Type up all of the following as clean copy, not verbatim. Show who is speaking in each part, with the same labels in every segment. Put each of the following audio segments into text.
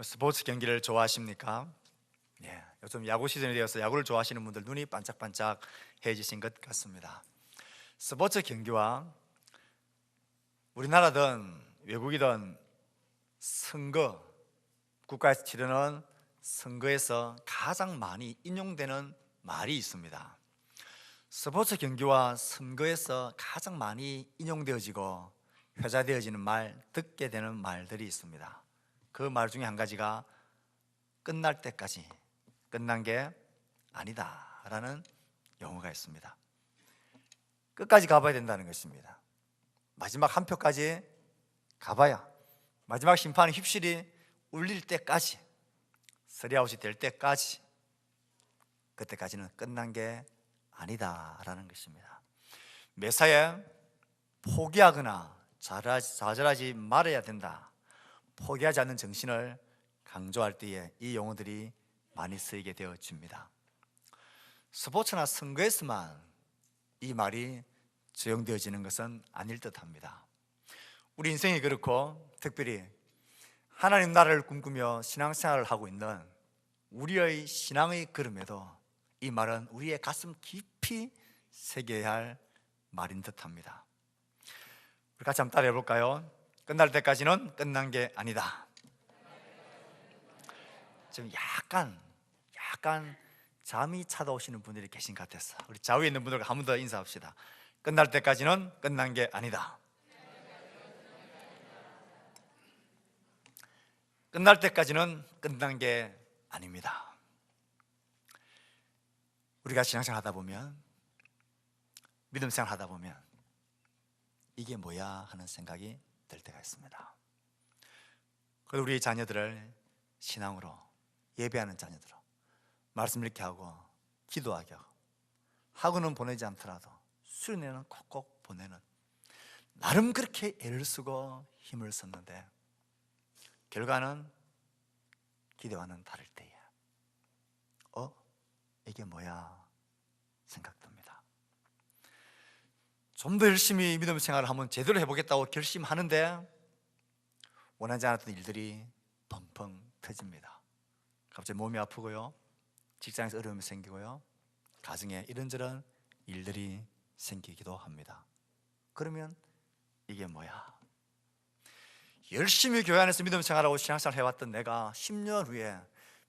Speaker 1: 스포츠 경기를 좋아하십니까? 예, 요즘 야구 시즌이 되어서 야구를 좋아하시는 분들 눈이 반짝반짝해지신 것 같습니다. 스포츠 경기와 우리나라든 외국이든 선거, 국가에서 치르는 선거에서 가장 많이 인용되는 말이 있습니다. 스포츠 경기와 선거에서 가장 많이 인용되어지고 회자되어지는 말, 듣게 되는 말들이 있습니다. 그 말 중에 한 가지가 끝날 때까지 끝난 게 아니다 라는 용어가 있습니다. 끝까지 가봐야 된다는 것입니다. 마지막 한 표까지 가봐야, 마지막 심판의 휩쓸이 울릴 때까지, 쓰리아웃이 될 때까지, 그때까지는 끝난 게 아니다 라는 것입니다. 매사에 포기하거나 좌절하지 말아야 된다, 포기하지 않는 정신을 강조할 때에 이 용어들이 많이 쓰이게 되어집니다. 스포츠나 선거에서만 이 말이 적용되어지는 것은 아닐 듯합니다. 우리 인생이 그렇고 특별히 하나님 나라를 꿈꾸며 신앙생활을 하고 있는 우리의 신앙의 걸음에도 이 말은 우리의 가슴 깊이 새겨야 할 말인 듯합니다. 우리 같이 한번 따라해 볼까요? 끝날 때까지는 끝난 게 아니다. 지금 약간 잠이 찾아오시는 분들이 계신 것 같아서 우리 좌우에 있는 분들과 한 번 더 인사합시다. 끝날 때까지는 끝난 게 아니다. 끝날 때까지는 끝난 게 아닙니다. 우리가 신앙생활 하다 보면, 믿음 생활 하다 보면 이게 뭐야 하는 생각이 들 때가 있습니다. 그래서 우리 자녀들을 신앙으로 예배하는 자녀들로 말씀 읽게 하고 기도하게 하고 학원은 보내지 않더라도 수련회는 꼭꼭 보내는, 나름 그렇게 애를 쓰고 힘을 썼는데 결과는 기대와는 다를 때에 이게 뭐야 생각됩니다. 좀 더 열심히 믿음 생활을 한번 제대로 해보겠다고 결심하는데 원하지 않았던 일들이 펑펑 터집니다. 갑자기 몸이 아프고요, 직장에서 어려움이 생기고요, 가정에 이런저런 일들이 생기기도 합니다. 그러면 이게 뭐야? 열심히 교회 안에서 믿음 생활하고 신앙생활 해왔던 내가 10년 후에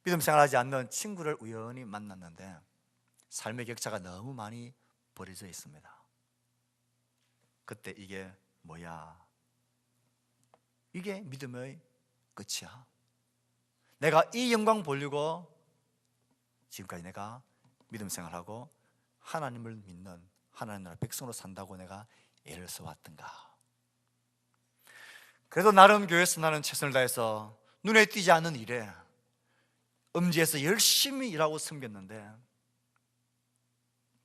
Speaker 1: 믿음 생활하지 않는 친구를 우연히 만났는데 삶의 격차가 너무 많이 벌어져 있습니다. 그때 이게 뭐야? 이게 믿음의 끝이야? 내가 이 영광 보려고 지금까지 내가 믿음 생활하고 하나님을 믿는 하나님 나라 백성으로 산다고 내가 애를 써왔던가? 그래도 나름 교회에서 나는 최선을 다해서 눈에 띄지 않는 일에 음지에서 열심히 일하고 섬겼는데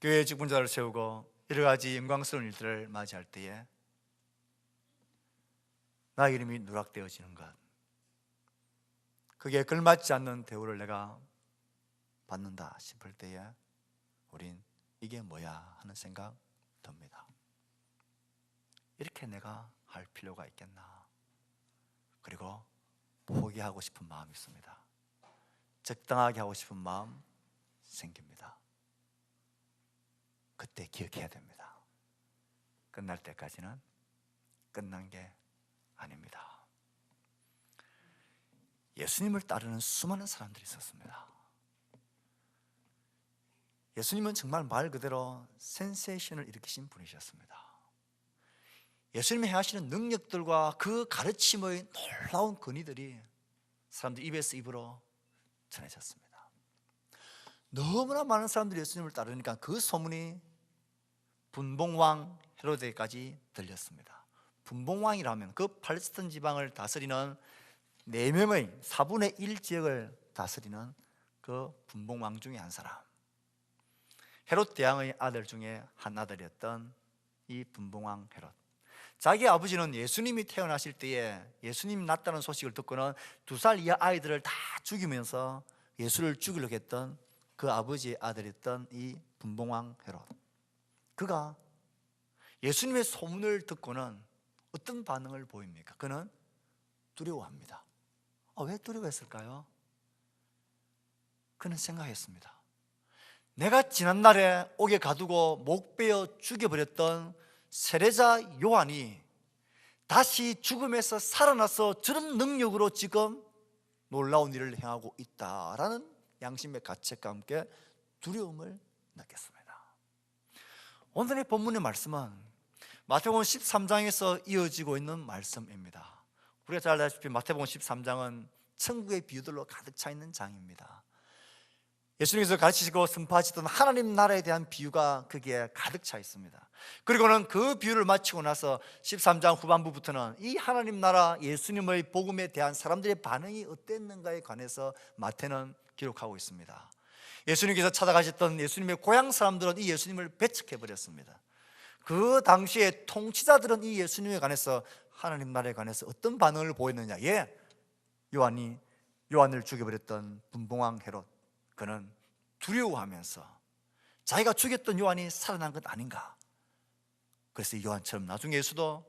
Speaker 1: 교회 직분자를 세우고 여러 가지 영광스러운 일들을 맞이할 때에 나 이름이 누락되어지는 것, 그게 걸맞지 않는 대우를 내가 받는다 싶을 때에 우린 이게 뭐야 하는 생각 듭니다. 이렇게 내가 할 필요가 있겠나? 그리고 포기하고 싶은 마음이 있습니다. 적당하게 하고 싶은 마음 생깁니다. 그때 기억해야 됩니다. 끝날 때까지는 끝난 게 아닙니다. 예수님을 따르는 수많은 사람들이 있었습니다. 예수님은 정말 말 그대로 센세이션을 일으키신 분이셨습니다. 예수님이 행하시는 능력들과 그 가르침의 놀라운 권위들이 사람들 입에서 입으로 전해졌습니다. 너무나 많은 사람들이 예수님을 따르니까 그 소문이 분봉왕 헤로데까지 들렸습니다. 분봉왕이라면 그 팔레스타인 지방을 다스리는 4명의 4분의 1 지역을 다스리는 그 분봉왕 중에 한 사람, 헤롯 대왕의 아들 중에 한 아들이었던 이 분봉왕 헤롯. 자기 아버지는 예수님이 태어나실 때에 예수님이 낳았다는 소식을 듣고는 2살 이하 아이들을 다 죽이면서 예수를 죽이려고 했던 그 아버지의 아들이었던 이 분봉왕 헤롯. 그가 예수님의 소문을 듣고는 어떤 반응을 보입니까? 그는 두려워합니다. 왜 두려워했을까요? 그는 생각했습니다. 내가 지난날에 옥에 가두고 목 베어 죽여버렸던 세례자 요한이 다시 죽음에서 살아나서 저런 능력으로 지금 놀라운 일을 행하고 있다라는 양심의 가책과 함께 두려움을 느꼈습니다. 오늘의 본문의 말씀은 마태복음 13장에서 이어지고 있는 말씀입니다. 우리가 잘 알다시피 마태복음 13장은 천국의 비유들로 가득 차 있는 장입니다. 예수님께서 가르치시고 선포하시던 하나님 나라에 대한 비유가 거기에 가득 차 있습니다. 그리고는 그 비유를 마치고 나서 13장 후반부부터는 이 하나님 나라 예수님의 복음에 대한 사람들의 반응이 어땠는가에 관해서 마태는 기록하고 있습니다. 예수님께서 찾아가셨던 예수님의 고향 사람들은 이 예수님을 배척해버렸습니다. 그 당시에 통치자들은 이 예수님에 관해서, 하나님 나라에 관해서 어떤 반응을 보였느냐? 요한을 죽여버렸던 분봉왕 헤롯, 그는 두려워하면서 자기가 죽였던 요한이 살아난 것 아닌가, 그래서 요한처럼 나중에 예수도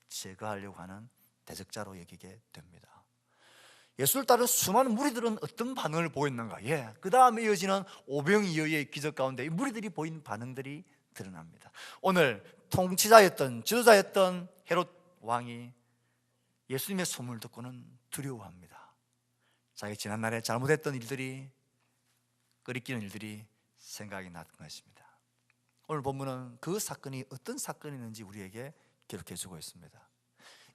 Speaker 1: 제거하려고 하는 대적자로 여기게 됩니다. 예수를 따른 수많은 무리들은 어떤 반응을 보였는가? 그 다음에 이어지는 오병이어의 기적 가운데 이 무리들이 보인 반응들이 드러납니다. 오늘 통치자였던, 지도자였던 헤롯 왕이 예수님의 소문을 듣고는 두려워합니다. 자기 지난날에 잘못했던 일들이, 끄리끼는 일들이 생각이 났던 것입니다. 오늘 본문은 그 사건이 어떤 사건이었는지 우리에게 기록해 주고 있습니다.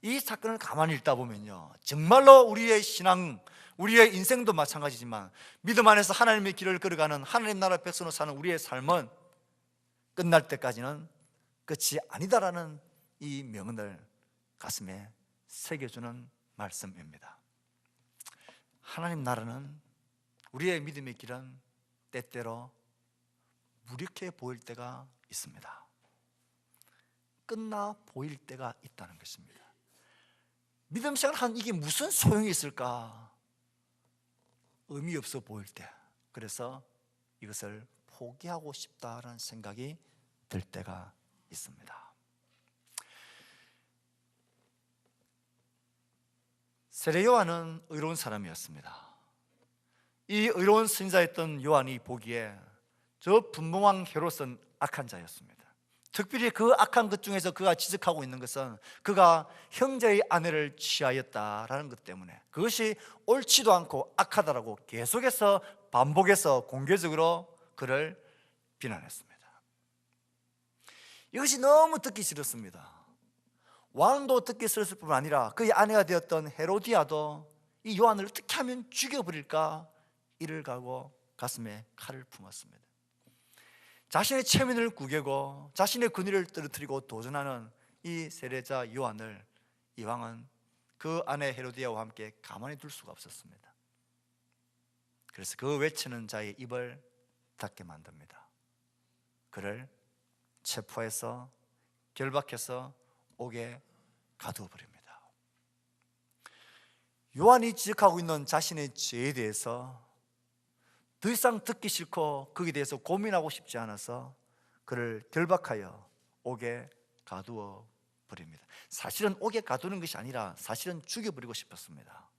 Speaker 1: 이 사건을 가만히 읽다 보면요, 정말로 우리의 신앙, 우리의 인생도 마찬가지지만 믿음 안에서 하나님의 길을 걸어가는, 하나님 나라 백성으로 사는 우리의 삶은 끝날 때까지는 끝이 아니다라는 이 명언을 가슴에 새겨주는 말씀입니다. 하나님 나라는, 우리의 믿음의 길은 때때로 무력해 보일 때가 있습니다. 끝나 보일 때가 있다는 것입니다. 믿음 생활한 이게 무슨 소용이 있을까? 의미 없어 보일 때, 그래서 이것을 포기하고 싶다라는 생각이 들 때가 있습니다. 세례 요한은 의로운 사람이었습니다. 이 의로운 선지자였던 요한이 보기에 저 분봉왕 헤롯은 악한 자였습니다. 특별히 그 악한 것 중에서 그가 지적하고 있는 것은 그가 형제의 아내를 취하였다라는 것 때문에 그것이 옳지도 않고 악하다라고 계속해서 반복해서 공개적으로 그를 비난했습니다. 이것이 너무 듣기 싫었습니다. 왕도 듣기 싫었을 뿐만 아니라 그의 아내가 되었던 헤로디아도 이 요한을 어떻게 하면 죽여버릴까 이를 가고 가슴에 칼을 품었습니다. 자신의 체면을 구겨고 자신의 권위를 떨어뜨리고 도전하는 이 세례자 요한을 이 왕은 그 아내 헤로디아와 함께 가만히 둘 수가 없었습니다. 그래서 그 외치는 자의 입을 닫게 만듭니다. 그를 체포해서 결박해서 옥에 가두어 버립니다. 요한이 지적하고 있는 자신의 죄에 대해서 더 이상 듣기 싫고 거기에 대해서 고민하고 싶지 않아서 그를 결박하여 옥에 가두어 버립니다. 사실은 옥에 가두는 것이 아니라 사실은 죽여버리고 싶었습니다.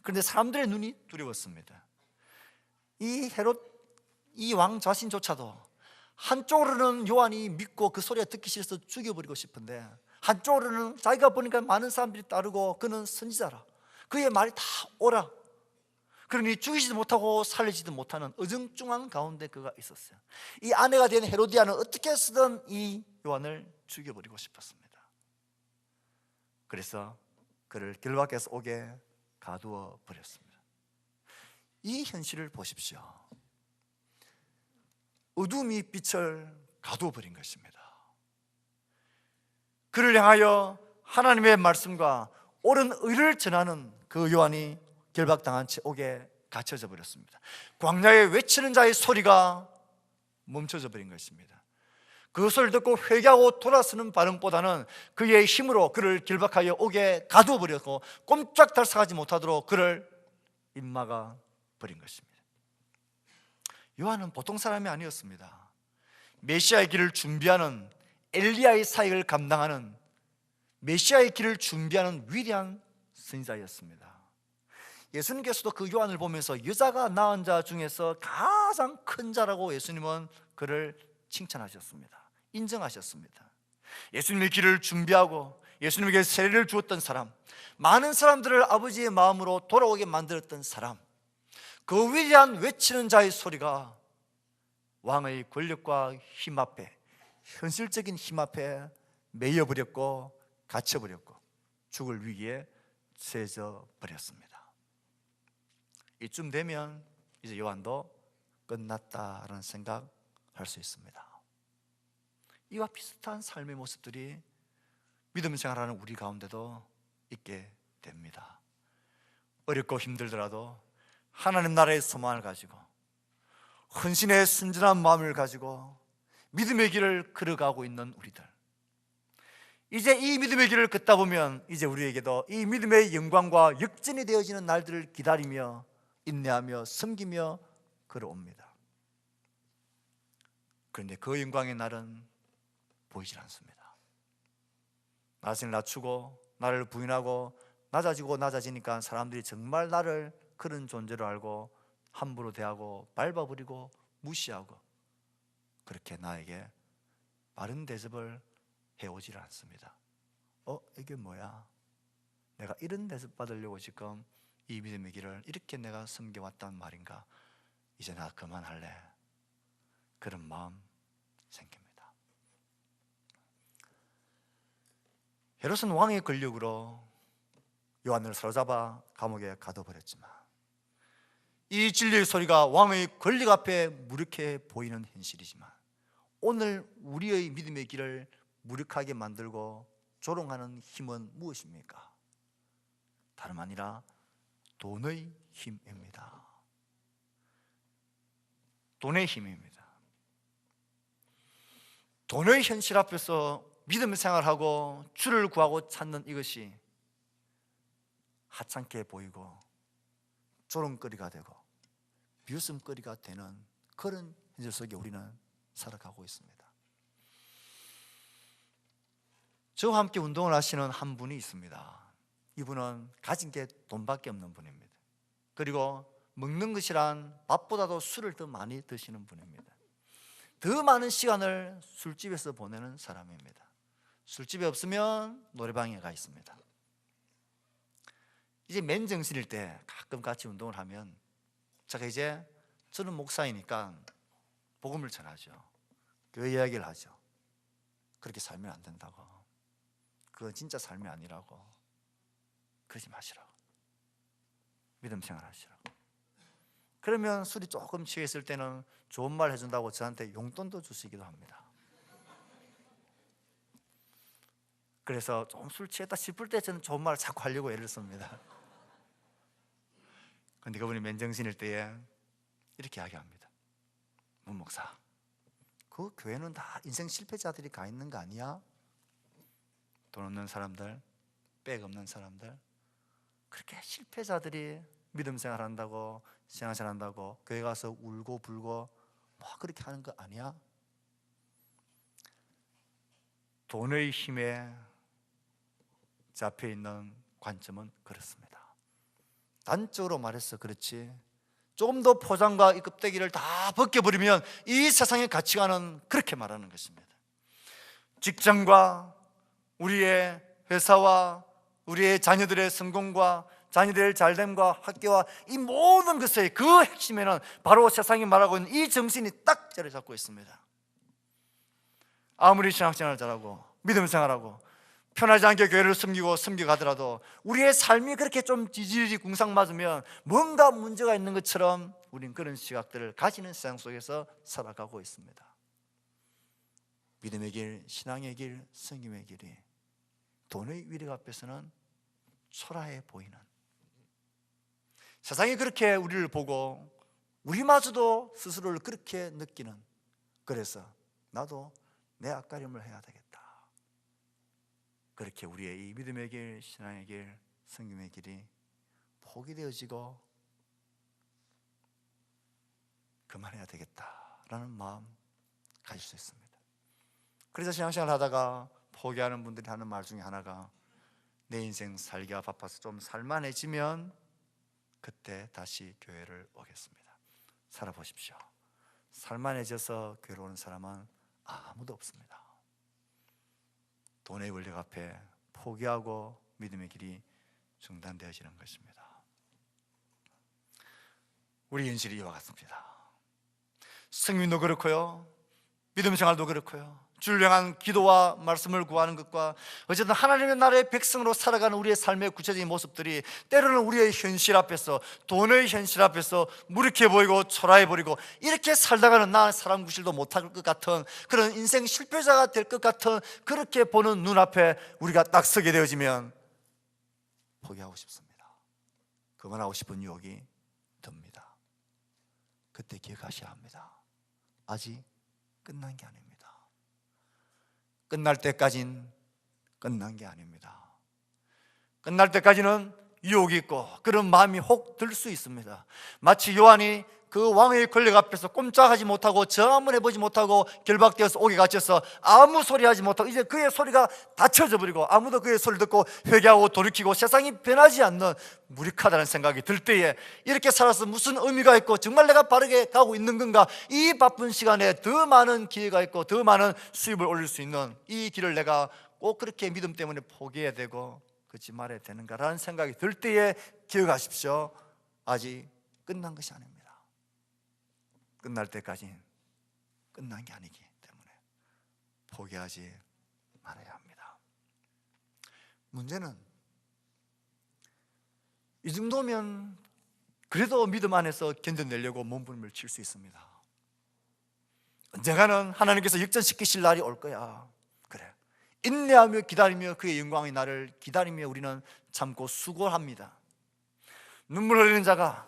Speaker 1: 그런데 사람들의 눈이 두려웠습니다. 이 왕 자신조차도 한쪽으로는 요한이 믿고 그 소리가 듣기 싫어서 죽여버리고 싶은데, 한쪽으로는 자기가 보니까 많은 사람들이 따르고 그는 선지자라, 그의 말이 다 옳아, 그러니 죽이지도 못하고 살리지도 못하는 어정쩡한 가운데 그가 있었어요. 이 아내가 된 헤로디아는 어떻게 해서든 이 요한을 죽여버리고 싶었습니다. 그래서 그를 결박해서 옥에 가두어 버렸습니다. 이 현실을 보십시오. 어둠이 빛을 가두어 버린 것입니다. 그를 향하여 하나님의 말씀과 옳은 의를 전하는 그 요한이 결박당한 채 옥에 갇혀져 버렸습니다. 광야에 외치는 자의 소리가 멈춰져 버린 것입니다. 그 소리를 듣고 회개하고 돌아서는 반응보다는 그의 힘으로 그를 결박하여 옥에 가두어 버렸고 꼼짝 달싹하지 못하도록 그를 입막아 버린 것입니다. 요한은 보통 사람이 아니었습니다. 메시아의 길을 준비하는, 엘리야의 사역을 감당하는, 메시아의 길을 준비하는 위대한 선지자였습니다. 예수님께서도 그 요한을 보면서 여자가 낳은 자 중에서 가장 큰 자라고 예수님은 그를 칭찬하셨습니다. 인정하셨습니다. 예수님의 길을 준비하고 예수님에게 세례를 주었던 사람, 많은 사람들을 아버지의 마음으로 돌아오게 만들었던 사람, 그 위대한 외치는 자의 소리가 왕의 권력과 힘 앞에, 현실적인 힘 앞에 매여버렸고 갇혀버렸고 죽을 위기에 처해져 버렸습니다. 이쯤 되면 이제 요한도 끝났다라는 생각할 수 있습니다. 이와 비슷한 삶의 모습들이 믿음 생활하는 우리 가운데도 있게 됩니다. 어렵고 힘들더라도 하나님 나라의 소망을 가지고 헌신의 순전한 마음을 가지고 믿음의 길을 걸어가고 있는 우리들, 이제 이 믿음의 길을 걷다 보면 이제 우리에게도 이 믿음의 영광과 역전이 되어지는 날들을 기다리며 인내하며 섬기며 걸어옵니다. 그런데 그 영광의 날은 보이질 않습니다. 나 자신을 낮추고 나를 부인하고 낮아지니까 사람들이 정말 나를 그런 존재로 알고 함부로 대하고 밟아버리고 무시하고 그렇게 나에게 바른 대접을 해오질 않습니다. 이게 뭐야? 내가 이런 대접 받으려고 지금 이 믿음의 길을 이렇게 내가 섬겨왔단 말인가? 이제 나 그만할래. 그런 마음 생깁니다. 헤롯은 왕의 권력으로 요한을 사로잡아 감옥에 가둬버렸지만 이 진리의 소리가 왕의 권력 앞에 무력해 보이는 현실이지만 오늘 우리의 믿음의 길을 무력하게 만들고 조롱하는 힘은 무엇입니까? 다름 아니라 돈의 힘입니다. 돈의 힘입니다. 돈의 현실 앞에서 믿음 생활하고 주를 구하고 찾는 이것이 하찮게 보이고 조롱거리가 되고 비웃음거리가 되는 그런 현실 속에 우리는 살아가고 있습니다. 저와 함께 운동을 하시는 한 분이 있습니다. 이분은 가진 게 돈밖에 없는 분입니다. 그리고 먹는 것이란 밥보다도 술을 더 많이 드시는 분입니다. 더 많은 시간을 술집에서 보내는 사람입니다. 술집에 없으면 노래방에 가 있습니다. 이제 맨정신일 때 가끔 같이 운동을 하면 제가 이제 저는 목사이니까 복음을 전하죠. 그 이야기를 하죠. 그렇게 살면 안 된다고. 그건 진짜 삶이 아니라고. 그러지 마시라고. 믿음 생활하시라고. 그러면 술이 조금 취했을 때는 좋은 말 해준다고 저한테 용돈도 주시기도 합니다. 그래서 좀 술 취했다 싶을 때 저는 좋은 말을 자꾸 하려고 애를 씁니다. 그런데 그분이 맨정신일 때에 이렇게 이야기합니다. 문 목사, 그 교회는 다 인생 실패자들이 가 있는 거 아니야? 돈 없는 사람들, 백 없는 사람들, 그렇게 실패자들이 믿음 생활한다고 신앙생활한다고 교회 가서 울고 불고 뭐 그렇게 하는 거 아니야? 돈의 힘에 잡혀 있는 관점은 그렇습니다. 단적으로 말해서 그렇지 조금 더 포장과 이 껍데기를 다 벗겨버리면 이 세상의 가치관은 그렇게 말하는 것입니다. 직장과 우리의 회사와 우리의 자녀들의 성공과 자녀들의 잘됨과 학교와 이 모든 것의 그 핵심에는 바로 세상이 말하고 있는 이 정신이 딱 자리 잡고 있습니다. 아무리 신앙생활을 잘하고 믿음 생활하고 편하지 않게 교회를 섬겨가더라도 우리의 삶이 그렇게 좀 지지리 궁상맞으면 뭔가 문제가 있는 것처럼 우리는 그런 시각들을 가지는 세상 속에서 살아가고 있습니다. 믿음의 길, 신앙의 길, 성김의 길이 돈의 위력 앞에서는 초라해 보이는, 세상이 그렇게 우리를 보고 우리마저도 스스로를 그렇게 느끼는, 그래서 나도 내 앞가림을 해야 되겠다. 그렇게 우리의 이 믿음의 길, 신앙의 길, 성김의 길이 포기되어지고 그만해야 되겠다라는 마음 가질 수 있습니다. 그래서 신앙생활 하다가 포기하는 분들이 하는 말 중에 하나가 내 인생 살기가 바빠서 좀 살만해지면 그때 다시 교회를 오겠습니다. 살아보십시오. 살만해져서 교회로 오는 사람은 아무도 없습니다. 돈의 원력 앞에 포기하고 믿음의 길이 중단되어지는 것입니다. 우리 현실이 이와 같습니다. 성민도 그렇고요, 믿음 생활도 그렇고요, 주를 향한 기도와 말씀을 구하는 것과 어쨌든 하나님의 나라의 백성으로 살아가는 우리의 삶의 구체적인 모습들이 때로는 우리의 현실 앞에서, 돈의 현실 앞에서 무력해 보이고 초라해 버리고, 이렇게 살다가는 나 사람 구실도 못할 것 같은 그런 인생 실패자가 될 것 같은 그렇게 보는 눈앞에 우리가 딱 서게 되어지면 포기하고 싶습니다. 그만하고 싶은 유혹이 듭니다. 그때 기억하셔야 합니다. 아직 끝난 게 아닙니다. 끝날 때까지는 끝난 게 아닙니다. 끝날 때까지는 유혹이 있고 그런 마음이 혹 들 수 있습니다. 마치 요한이 그 왕의 권력 앞에서 꼼짝하지 못하고 저 한번 해보지 못하고 결박되어서 옥에 갇혀서 아무 소리 하지 못하고 이제 그의 소리가 닫혀져 버리고 아무도 그의 소리를 듣고 회개하고 돌이키고 세상이 변하지 않는 무력하다는 생각이 들 때에 이렇게 살아서 무슨 의미가 있고 정말 내가 바르게 가고 있는 건가, 이 바쁜 시간에 더 많은 기회가 있고 더 많은 수입을 올릴 수 있는 이 길을 내가 꼭 그렇게 믿음 때문에 포기해야 되고 걷지 말아야 되는가라는 생각이 들 때에 기억하십시오. 아직 끝난 것이 아닙니다. 끝날 때까지 끝난 게 아니기 때문에 포기하지 말아야 합니다. 문제는 이 정도면 그래도 믿음 안에서 견뎌내려고 몸부림을 칠 수 있습니다. 언젠가는 하나님께서 역전시키실 날이 올 거야. 그래, 인내하며 기다리며 그의 영광의 날을 기다리며 우리는 참고 수고합니다. 눈물 흘리는 자가,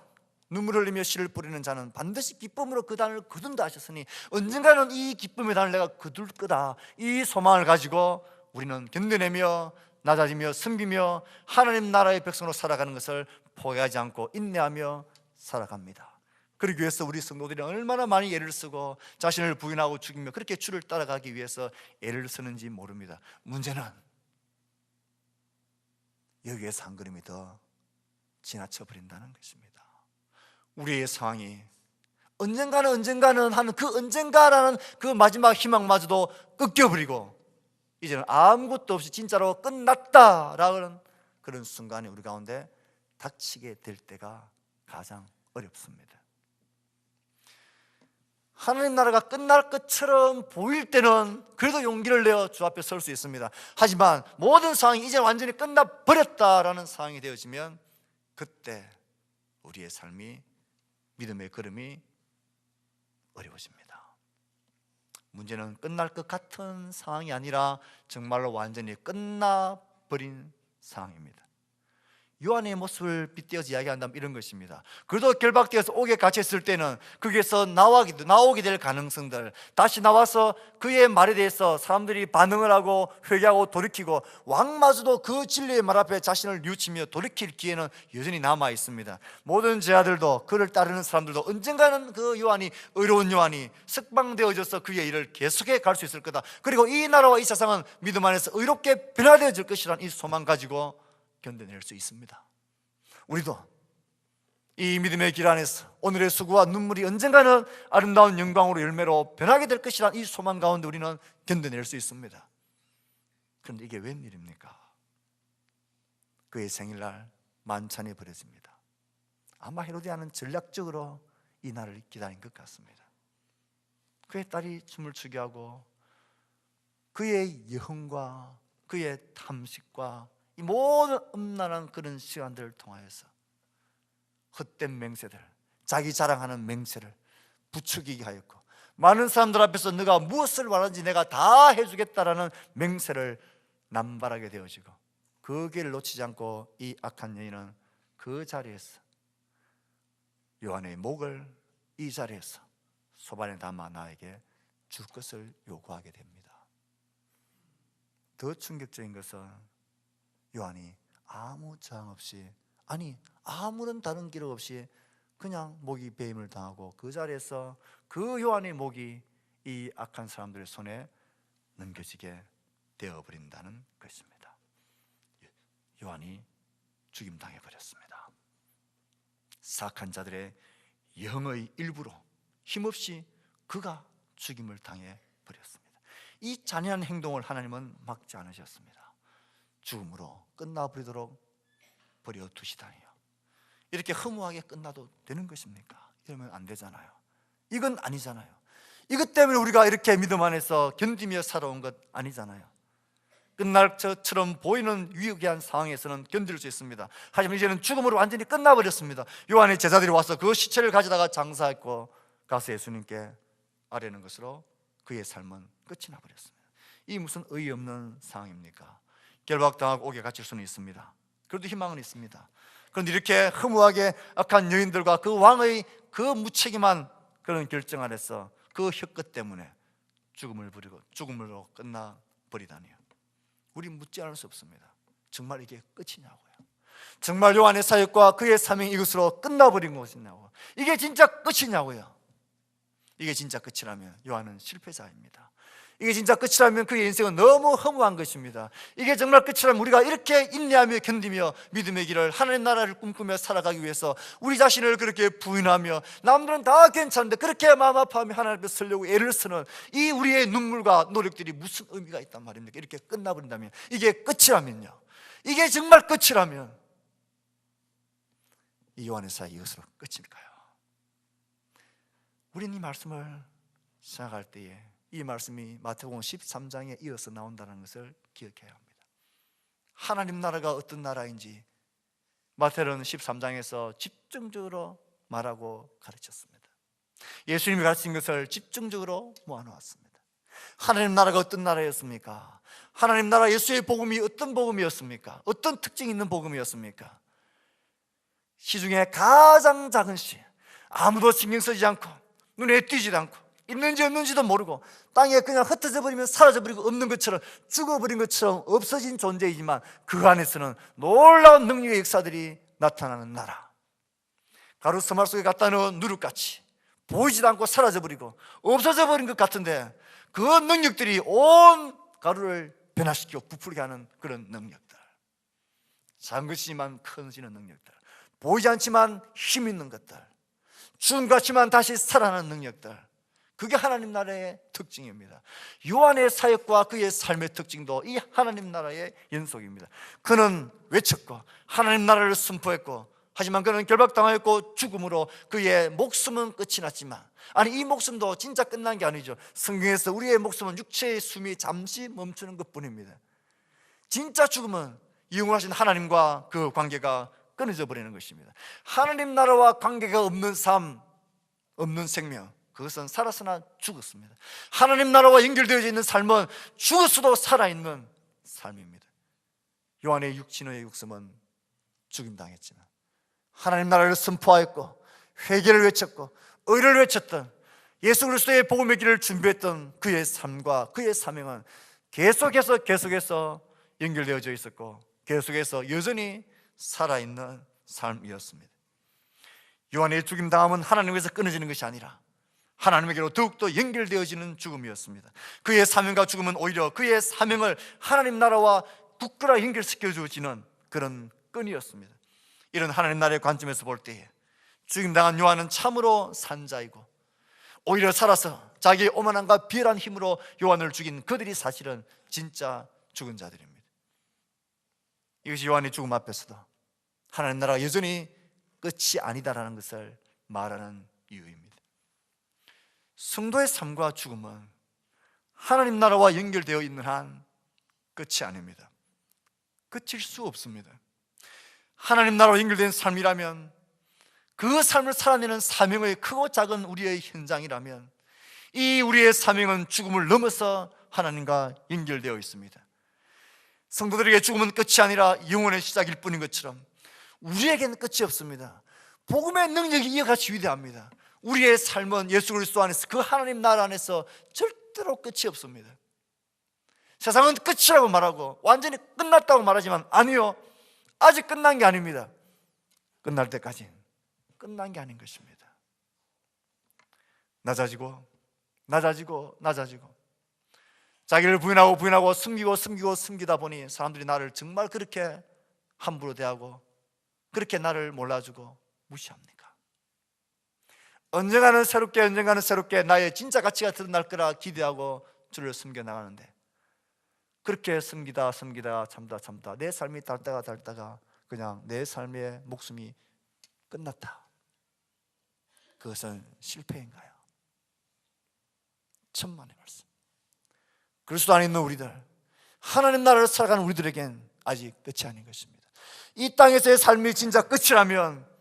Speaker 1: 눈물 흘리며 씨를 뿌리는 자는 반드시 기쁨으로 그 단을 거둔다 하셨으니 언젠가는 이 기쁨의 단을 내가 거둘 거다, 이 소망을 가지고 우리는 견뎌내며 낮아지며 섬기며 하나님 나라의 백성으로 살아가는 것을 포기하지 않고 인내하며 살아갑니다. 그러기 위해서 우리 성도들이 얼마나 많이 애를 쓰고 자신을 부인하고 죽이며 그렇게 주를 따라가기 위해서 애를 쓰는지 모릅니다. 문제는 여기에서 한 걸음이 더 지나쳐 버린다는 것입니다. 우리의 상황이 언젠가는 하는 그 언젠가라는 그 마지막 희망마저도 꺾여버리고 이제는 아무것도 없이 진짜로 끝났다라는 그런 순간이 우리 가운데 닥치게 될 때가 가장 어렵습니다. 하나님 나라가 끝날 것처럼 보일 때는 그래도 용기를 내어 주 앞에 설 수 있습니다. 하지만 모든 상황이 이제 완전히 끝나버렸다라는 상황이 되어지면 그때 우리의 삶이, 믿음의 걸음이 어려워집니다. 문제는 끝날 것 같은 상황이 아니라 정말로 완전히 끝나버린 상황입니다. 요한의 모습을 빗대어서 이야기한다면 이런 것입니다. 그래도 결박되어서 옥에 갇혔을 때는 거기에서 나오게 될 가능성들, 다시 나와서 그의 말에 대해서 사람들이 반응을 하고 회개하고 돌이키고 왕마저도 그 진리의 말 앞에 자신을 뉘우치며 돌이킬 기회는 여전히 남아 있습니다. 모든 제자들도 그를 따르는 사람들도 언젠가는 그 요한이, 의로운 요한이 석방되어져서 그의 일을 계속해 갈 수 있을 거다. 그리고 이 나라와 이 세상은 믿음 안에서 의롭게 변화되어질 것이라는 이 소망 가지고 견뎌낼 수 있습니다. 우리도 이 믿음의 길 안에서 오늘의 수고와 눈물이 언젠가는 아름다운 영광으로 열매로 변하게 될 것이라는 이 소망 가운데 우리는 견뎌낼 수 있습니다. 그런데 이게 웬일입니까? 그의 생일날 만찬이 벌어집니다. 아마 헤로디아는 전략적으로 이 날을 기다린 것 같습니다. 그의 딸이 춤을 추게 하고 그의 여흥과 그의 탐식과 이 모든 음란한 그런 시간들을 통하여서 헛된 맹세들, 자기 자랑하는 맹세를 부추기게 하였고 많은 사람들 앞에서 네가 무엇을 원하는지 내가 다 해주겠다라는 맹세를 남발하게 되어지고 그 길을 놓치지 않고 이 악한 여인은 그 자리에서 요한의 목을 이 자리에서 소반에 담아 나에게 줄 것을 요구하게 됩니다. 더 충격적인 것은 요한이 아무 저항 없이, 아니 아무런 다른 기록 없이 그냥 목이 배임을 당하고 그 자리에서 그 요한의 목이 이 악한 사람들의 손에 넘겨지게 되어버린다는 것입니다. 요한이 죽임당해 버렸습니다. 사악한 자들의 영의 일부로 힘없이 그가 죽임을 당해 버렸습니다. 이 잔인한 행동을 하나님은 막지 않으셨습니다. 죽음으로 끝나버리도록 버려두시다니요. 이렇게 허무하게 끝나도 되는 것입니까? 이러면 안 되잖아요. 이건 아니잖아요. 이것 때문에 우리가 이렇게 믿음 안에서 견디며 살아온 것 아니잖아요. 끝날 것처럼 보이는 위기한 상황에서는 견딜 수 있습니다. 하지만 이제는 죽음으로 완전히 끝나버렸습니다. 요한의 제자들이 와서 그 시체를 가져다가 장사했고 가서 예수님께 아뢰는 것으로 그의 삶은 끝이 나버렸습니다. 이 무슨 의의없는 상황입니까? 결박당하고 옥에 갇힐 수는 있습니다. 그래도 희망은 있습니다. 그런데 이렇게 허무하게 악한 여인들과 그 왕의 그 무책임한 그런 결정 아래서 그 혀끝 때문에 죽음을 부리고 죽음으로 끝나버리다니요. 우리 묻지 않을 수 없습니다. 정말 이게 끝이냐고요. 정말 요한의 사역과 그의 사명이 이것으로 끝나버린 것이냐고. 이게 진짜 끝이냐고요. 이게 진짜 끝이라면 요한은 실패자입니다. 이게 진짜 끝이라면 그의 인생은 너무 허무한 것입니다. 이게 정말 끝이라면 우리가 이렇게 인내하며 견디며 믿음의 길을, 하나님 나라를 꿈꾸며 살아가기 위해서 우리 자신을 그렇게 부인하며 남들은 다 괜찮은데 그렇게 마음 아파하며 하나님 앞에 서려고 애를 쓰는 이 우리의 눈물과 노력들이 무슨 의미가 있단 말입니까? 이렇게 끝나버린다면, 이게 끝이라면요, 이게 정말 끝이라면 이 요한의 사역 이것으로 끝일까요? 우리는 이 말씀을 생각할 때에 이 말씀이 마태복음 13장에 이어서 나온다는 것을 기억해야 합니다. 하나님 나라가 어떤 나라인지 마태는 13장에서 집중적으로 말하고 가르쳤습니다. 예수님이 가르친 것을 집중적으로 모아놓았습니다. 하나님 나라가 어떤 나라였습니까? 하나님 나라 예수의 복음이 어떤 복음이었습니까? 어떤 특징이 있는 복음이었습니까? 시중에 가장 작은 씨, 아무도 신경 쓰지 않고 눈에 띄지도 않고 있는지 없는지도 모르고 땅에 그냥 흩어져 버리면 사라져 버리고 없는 것처럼 죽어버린 것처럼 없어진 존재이지만 그 안에서는 놀라운 능력의 역사들이 나타나는 나라, 가루 서말 속에 갖다 넣은 누룩같이 보이지도 않고 사라져 버리고 없어져 버린 것 같은데 그 능력들이 온 가루를 변화시키고 부풀게 하는 그런 능력들, 작은 것이지만 커지는 능력들, 보이지 않지만 힘 있는 것들, 죽음 같지만 다시 살아나는 능력들, 그게 하나님 나라의 특징입니다. 요한의 사역과 그의 삶의 특징도 이 하나님 나라의 연속입니다. 그는 외쳤고 하나님 나라를 선포했고, 하지만 그는 결박당하였고 죽음으로 그의 목숨은 끝이 났지만, 아니 이 목숨도 진짜 끝난 게 아니죠. 성경에서 우리의 목숨은 육체의 숨이 잠시 멈추는 것뿐입니다. 진짜 죽음은 영원하신 하나님과 그 관계가 끊어져 버리는 것입니다. 하나님 나라와 관계가 없는 삶, 없는 생명, 그것은 살았으나 죽었습니다. 하나님 나라와 연결되어져 있는 삶은 죽었어도 살아있는 삶입니다. 요한의 육신의 육성은 죽임당했지만 하나님 나라를 선포하였고 회개를 외쳤고 의를 외쳤던 예수 그리스도의 복음의 길을 준비했던 그의 삶과 그의 사명은 계속해서 연결되어져 있었고 계속해서 여전히 살아있는 삶이었습니다. 요한의 죽임당함은 하나님께서 끊어지는 것이 아니라 하나님에게로 더욱더 연결되어지는 죽음이었습니다. 그의 사명과 죽음은 오히려 그의 사명을 하나님 나라와 굳건하게 연결시켜 주어지는 그런 끈이었습니다. 이런 하나님 나라의 관점에서 볼 때에 죽임당한 요한은 참으로 산자이고, 오히려 살아서 자기의 오만함과 비열한 힘으로 요한을 죽인 그들이 사실은 진짜 죽은 자들입니다. 이것이 요한의 죽음 앞에서도 하나님 나라가 여전히 끝이 아니다라는 것을 말하는 이유입니다. 성도의 삶과 죽음은 하나님 나라와 연결되어 있는 한 끝이 아닙니다. 끝일 수 없습니다. 하나님 나라와 연결된 삶이라면, 그 삶을 살아내는 사명의 크고 작은 우리의 현장이라면, 이 우리의 사명은 죽음을 넘어서 하나님과 연결되어 있습니다. 성도들에게 죽음은 끝이 아니라 영원의 시작일 뿐인 것처럼 우리에게는 끝이 없습니다. 복음의 능력이 이어같이 위대합니다. 우리의 삶은 예수 그리스도 안에서, 그 하나님 나라 안에서 절대로 끝이 없습니다. 세상은 끝이라고 말하고 완전히 끝났다고 말하지만 아니요, 아직 끝난 게 아닙니다. 끝날 때까지 끝난 게 아닌 것입니다. 낮아지고 자기를 부인하고 숨기다 보니 사람들이 나를 정말 그렇게 함부로 대하고 그렇게 나를 몰라주고 무시합니까? 언젠가는 새롭게 나의 진짜 가치가 드러날 거라 기대하고 주를 섬겨나가는데, 그렇게 섬기다 참다 내 삶이 닳다가 그냥 내 삶의 목숨이 끝났다. 그것은 실패인가요? 천만의 말씀. 그리스도 안에 있는 우리들, 하나님 나라를 살아가는 우리들에겐 아직 끝이 아닌 것입니다. 이 땅에서의 삶이 진짜 끝이라면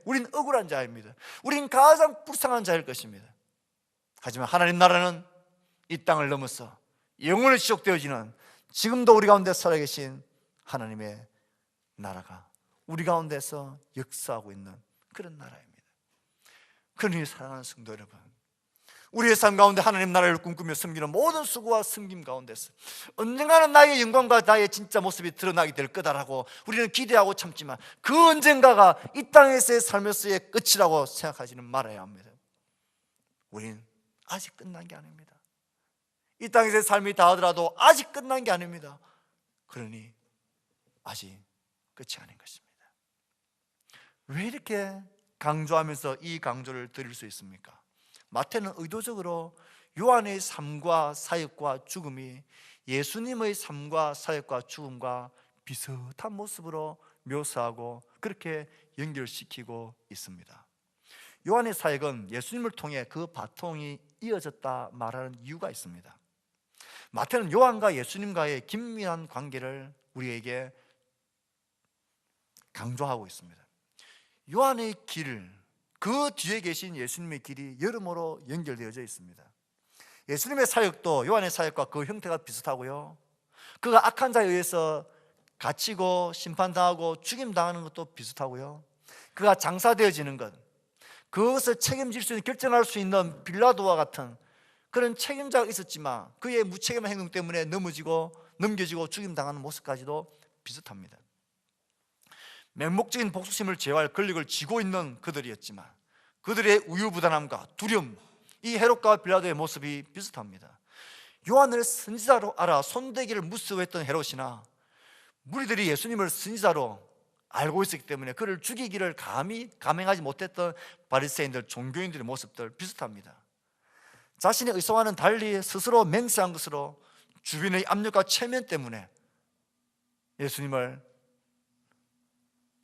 Speaker 1: 우린 억울한 자입니다. 우린 가장 불쌍한 자일 것입니다. 하지만 하나님 나라는 이 땅을 넘어서 영원히 지속되어지는, 지금도 우리 가운데 살아계신 하나님의 나라가 우리 가운데서 역사하고 있는 그런 나라입니다. 그러니 사랑하는 성도 여러분, 우리의 삶 가운데 하나님 나라를 꿈꾸며 섬기는 모든 수고와 섬김 가운데서 언젠가는 나의 영광과 나의 진짜 모습이 드러나게 될 거다라고 우리는 기대하고 참지만, 그 언젠가가 이 땅에서의 삶에서의 끝이라고 생각하지는 말아야 합니다. 우린 아직 끝난 게 아닙니다. 이 땅에서의 삶이 다 하더라도 아직 끝난 게 아닙니다. 그러니 아직 끝이 아닌 것입니다. 왜 이렇게 강조하면서 이 강조를 드릴 수 있습니까? 마태는 의도적으로 요한의 삶과 사역과 죽음이 예수님의 삶과 사역과 죽음과 비슷한 모습으로 묘사하고 그렇게 연결시키고 있습니다. 요한의 사역은 예수님을 통해 그 바통이 이어졌다 말하는 이유가 있습니다. 마태는 요한과 예수님과의 긴밀한 관계를 우리에게 강조하고 있습니다. 요한의 길, 그 뒤에 계신 예수님의 길이 여러모로 연결되어져 있습니다. 예수님의 사역도 요한의 사역과 그 형태가 비슷하고요, 그가 악한 자에 의해서 갇히고 심판당하고 죽임당하는 것도 비슷하고요, 그가 장사되어지는 것, 그것을 책임질 수 있는, 결정할 수 있는 빌라도와 같은 그런 책임자가 있었지만 그의 무책임한 행동 때문에 넘겨지고 죽임당하는 모습까지도 비슷합니다. 맹목적인 복수심을 제어할 권력을 쥐고 있는 그들이었지만 그들의 우유부단함과 두려움, 이 헤롯과 빌라도의 모습이 비슷합니다. 요한을 선지자로 알아 손대기를 무서워했던 헤롯이나 무리들이 예수님을 선지자로 알고 있었기 때문에 그를 죽이기를 감히 감행하지 못했던 바리새인들, 종교인들의 모습들 비슷합니다. 자신의 의사와는 달리 스스로 맹세한 것으로 주변의 압력과 체면 때문에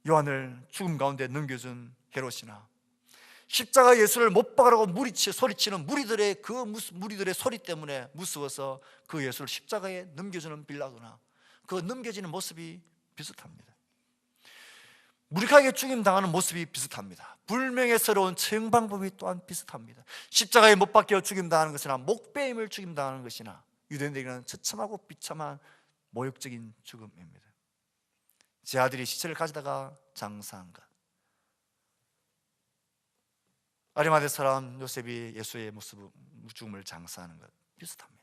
Speaker 1: 요한을 죽음 가운데 넘겨준 헤롯이나 십자가 예수를 못 박으라고 소리치는 무리들의 소리 때문에 무서워서 그 예수를 십자가에 넘겨주는 빌라도나, 그 넘겨지는 모습이 비슷합니다. 무력하게 죽임당하는 모습이 비슷합니다. 불명예스러운 처형 방법이 또한 비슷합니다. 십자가에 못 박혀 죽임당하는 것이나 목베임을 죽임당하는 것이나 유대인들에게는 처참하고 비참한 모욕적인 죽음입니다. 제 아들이 시체를 가져다가 장사한 것, 아리마대 사람 요셉이 예수의 죽음을 장사하는 것 비슷합니다.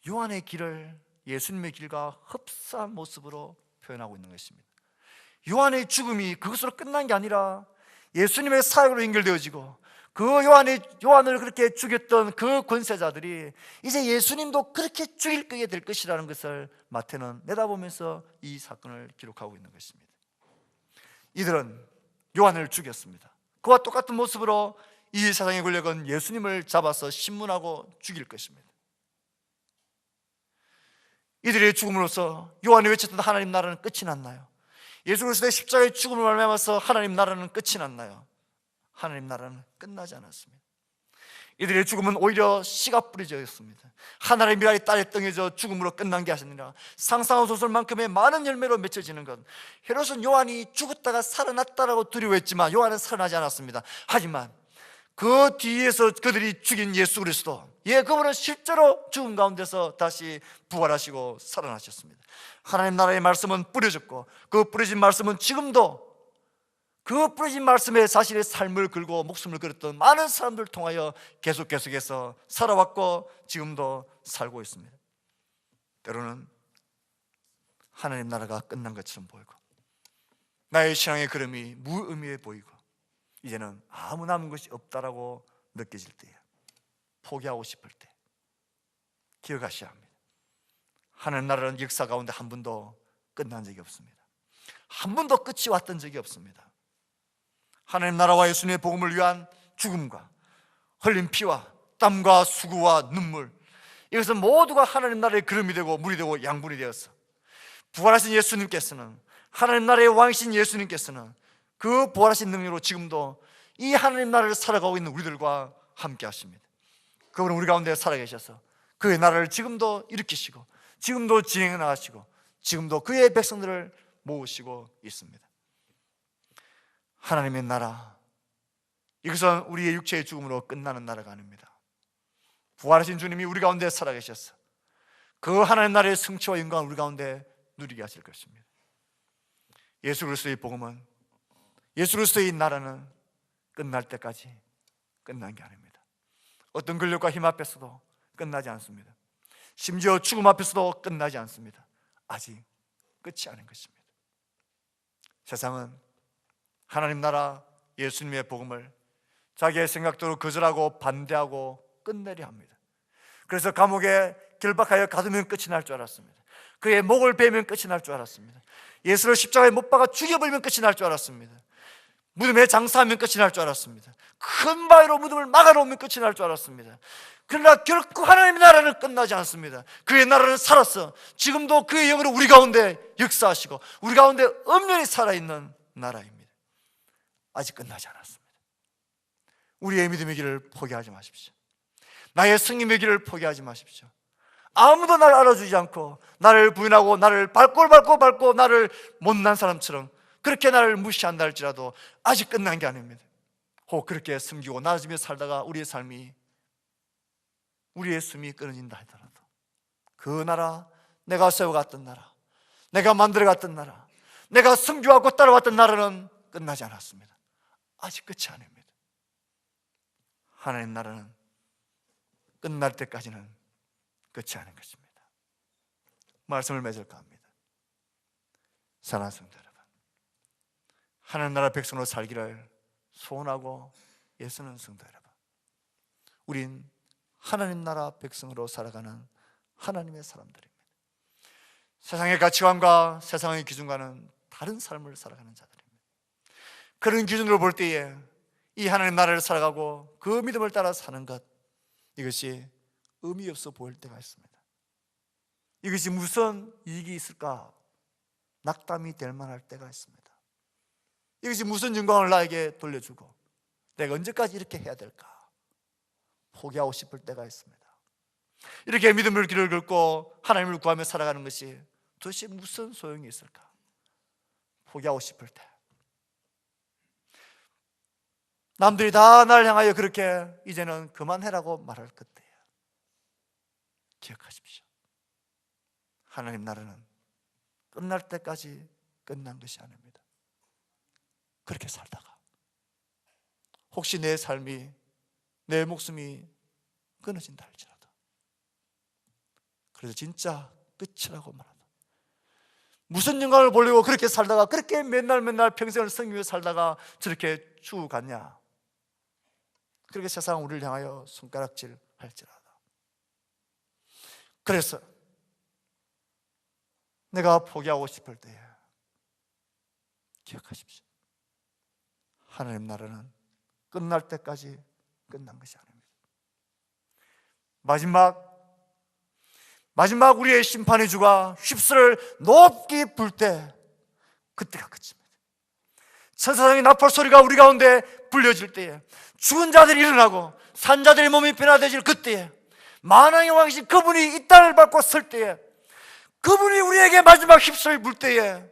Speaker 1: 요한의 길을 예수님의 길과 흡사한 모습으로 표현하고 있는 것입니다. 요한의 죽음이 그것으로 끝난 게 아니라 예수님의 사역으로 연결되어지고, 그 요한을 그렇게 죽였던 그 권세자들이 이제 예수님도 그렇게 죽이게 될 것이라는 것을 마태는 내다보면서 이 사건을 기록하고 있는 것입니다. 이들은 요한을 죽였습니다. 그와 똑같은 모습으로 이 세상의 권력은 예수님을 잡아서 신문하고 죽일 것입니다. 이들의 죽음으로써 요한이 외쳤던 하나님 나라는 끝이 났나요? 예수 그리스도의 십자가의 죽음을 말미암아서 하나님 나라는 끝이 났나요? 하나님 나라는 끝나지 않았습니다. 이들의 죽음은 오히려 씨가 뿌려졌습니다. 하나님의 미랄이 땅에 떨어져 죽음으로 끝난 게 아니라 상상한 소설만큼의 많은 열매로 맺혀지는 것. 헤롯은 요한이 죽었다가 살아났다라고 두려워했지만 요한은 살아나지 않았습니다. 하지만 그 뒤에서 그들이 죽인 예수 그리스도, 그분은 실제로 죽음 가운데서 다시 부활하시고 살아나셨습니다. 하나님 나라의 말씀은 뿌려졌고, 그 뿌려진 말씀은 지금도 그 뿌려진 말씀에 자신의 삶을 걸고 목숨을 걸었던 많은 사람들을 통하여 계속해서 살아왔고 지금도 살고 있습니다. 때로는 하나님 나라가 끝난 것처럼 보이고, 나의 신앙의 걸음이 무의미해 보이고, 이제는 아무 남은 것이 없다라고 느껴질 때에, 포기하고 싶을 때 기억하셔야 합니다. 하나님 나라는 역사 가운데 한 번도 끝난 적이 없습니다. 한 번도 끝이 왔던 적이 없습니다. 하나님 나라와 예수님의 복음을 위한 죽음과 흘린 피와 땀과 수고와 눈물, 이것은 모두가 하나님 나라의 기름이 되고 물이 되고 양분이 되었어. 부활하신 예수님께서는, 하나님 나라의 왕이신 예수님께서는 그 부활하신 능력으로 지금도 이 하나님 나라를 살아가고 있는 우리들과 함께 하십니다. 그분은 우리 가운데 살아계셔서 그의 나라를 지금도 일으키시고 지금도 진행해 나가시고 지금도 그의 백성들을 모으시고 있습니다. 하나님의 나라, 이것은 우리의 육체의 죽음으로 끝나는 나라가 아닙니다. 부활하신 주님이 우리 가운데 살아계셔서 그 하나님 나라의 성취와 영광을 우리 가운데 누리게 하실 것입니다. 예수 그리스도의 복음은, 예수 그리스도의 나라는 끝날 때까지 끝난 게 아닙니다. 어떤 권력과 힘 앞에서도 끝나지 않습니다. 심지어 죽음 앞에서도 끝나지 않습니다. 아직 끝이 아닌 것입니다. 세상은 하나님 나라 예수님의 복음을 자기의 생각대로 거절하고 반대하고 끝내려 합니다. 그래서 감옥에 결박하여 가두면 끝이 날 줄 알았습니다. 그의 목을 베면 끝이 날 줄 알았습니다. 예수를 십자가에 못 박아 죽여버리면 끝이 날 줄 알았습니다. 무덤에 장사하면 끝이 날 줄 알았습니다. 큰 바위로 무덤을 막아놓으면 끝이 날 줄 알았습니다. 그러나 결코 하나님의 나라는 끝나지 않습니다. 그의 나라는 살았어. 지금도 그의 영으로 우리 가운데 역사하시고 우리 가운데 엄연히 살아있는 나라입니다. 아직 끝나지 않았습니다. 우리의 믿음의 길을 포기하지 마십시오. 나의 승리의 길을 포기하지 마십시오. 아무도 나를 알아주지 않고 나를 부인하고 나를 밟고 나를 못난 사람처럼 그렇게 나를 무시한다 할지라도 아직 끝난 게 아닙니다. 혹 그렇게 숨기고 나아지며 살다가 우리의 삶이, 우리의 숨이 끊어진다 하더라도 그 나라, 내가 세워갔던 나라, 내가 만들어갔던 나라, 내가 숨겨왔고 따라왔던 나라는 끝나지 않았습니다. 아직 끝이 아닙니다. 하나님 나라는 끝날 때까지는 끝이 아닌 것입니다. 말씀을 맺을까 합니다. 사랑하는 성도 여러분, 하나님 나라 백성으로 살기를 소원하고 애쓰는 성도 여러분, 우린 하나님 나라 백성으로 살아가는 하나님의 사람들입니다. 세상의 가치관과 세상의 기준과는 다른 삶을 살아가는 자들입니다. 그런 기준으로 볼 때에 이 하나님 나라를 살아가고 그 믿음을 따라 사는 것, 이것이 의미 없어 보일 때가 있습니다. 이것이 무슨 이익이 있을까 낙담이 될 만할 때가 있습니다. 이것이 무슨 영광을 나에게 돌려주고 내가 언제까지 이렇게 해야 될까 포기하고 싶을 때가 있습니다. 이렇게 믿음의 길을 걷고 하나님을 구하며 살아가는 것이 도대체 무슨 소용이 있을까 포기하고 싶을 때, 남들이 다 날 향하여 그렇게 이제는 그만해라고 말할 그때야 기억하십시오. 하나님 나라는 끝날 때까지 끝난 것이 아닙니다. 그렇게 살다가 혹시 내 삶이, 내 목숨이 끊어진다 할지라도, 그래서 진짜 끝이라고 말하다 무슨 영광을 보려고 그렇게 살다가, 그렇게 맨날 평생을 섬기며 살다가 저렇게 죽어갔냐, 그렇게 세상 우리를 향하여 손가락질 할지라도. 그래서 내가 포기하고 싶을 때에 기억하십시오. 하나님 나라는 끝날 때까지 끝난 것이 아닙니다. 마지막 우리의 심판의 주가 휩쓸을 높이 불 때, 그때가 끝입니다. 천사장의 나팔 소리가 우리 가운데 불려질 때에, 죽은 자들이 일어나고 산자들의 몸이 변화되질 그때에, 만왕의 왕이신 그분이 이 땅을 밟고 설 때에, 그분이 우리에게 마지막 휩쓸을 불 때에,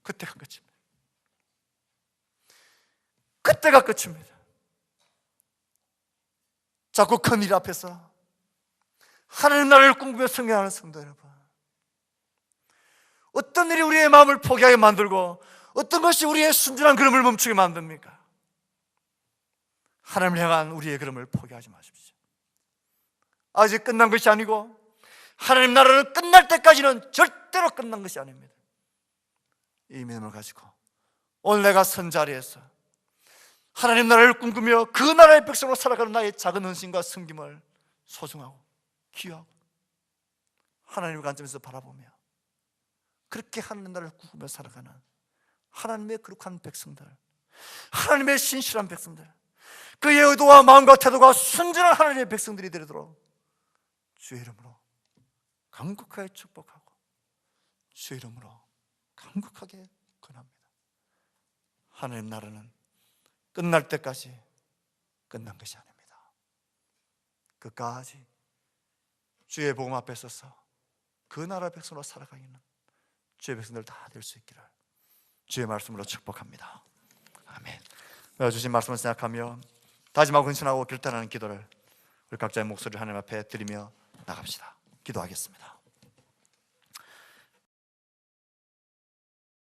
Speaker 1: 그때가 끝입니다. 그때가 끝입니다. 자꾸 큰 일 앞에서 하나님 나라를 꿈꾸며 승리하는 성도 여러분, 어떤 일이 우리의 마음을 포기하게 만들고 어떤 것이 우리의 순진한 걸음을 멈추게 만듭니까? 하나님을 향한 우리의 걸음을 포기하지 마십시오. 아직 끝난 것이 아니고 하나님 나라는 끝날 때까지는 절대로 끝난 것이 아닙니다. 이 믿음을 가지고 오늘 내가 선 자리에서 하나님 나라를 꿈꾸며 그 나라의 백성으로 살아가는 나의 작은 헌신과 섬김을 소중하고 귀하고 하나님의 관점에서 바라보며 그렇게 하나님 나라를 꿈꾸며 살아가는 하나님의 거룩한 백성들, 하나님의 신실한 백성들, 그의 의도와 마음과 태도가 순전한 하나님의 백성들이 되도록 주의 이름으로 간곡하게 축복하고 주의 이름으로 간곡하게 권합니다. 하나님 나라는 끝날 때까지 끝난 것이 아닙니다. 끝까지 주의 복음 앞에 서서 그 나라 백성으로 살아가는 주의 백성들 다 될 수 있기를 주의 말씀으로 축복합니다. 아멘. 주신 말씀을 생각하며 다짐하고 헌신하고 결단하는 기도를 우리 각자의 목소리를 하나님 앞에 드리며 나갑시다. 기도하겠습니다.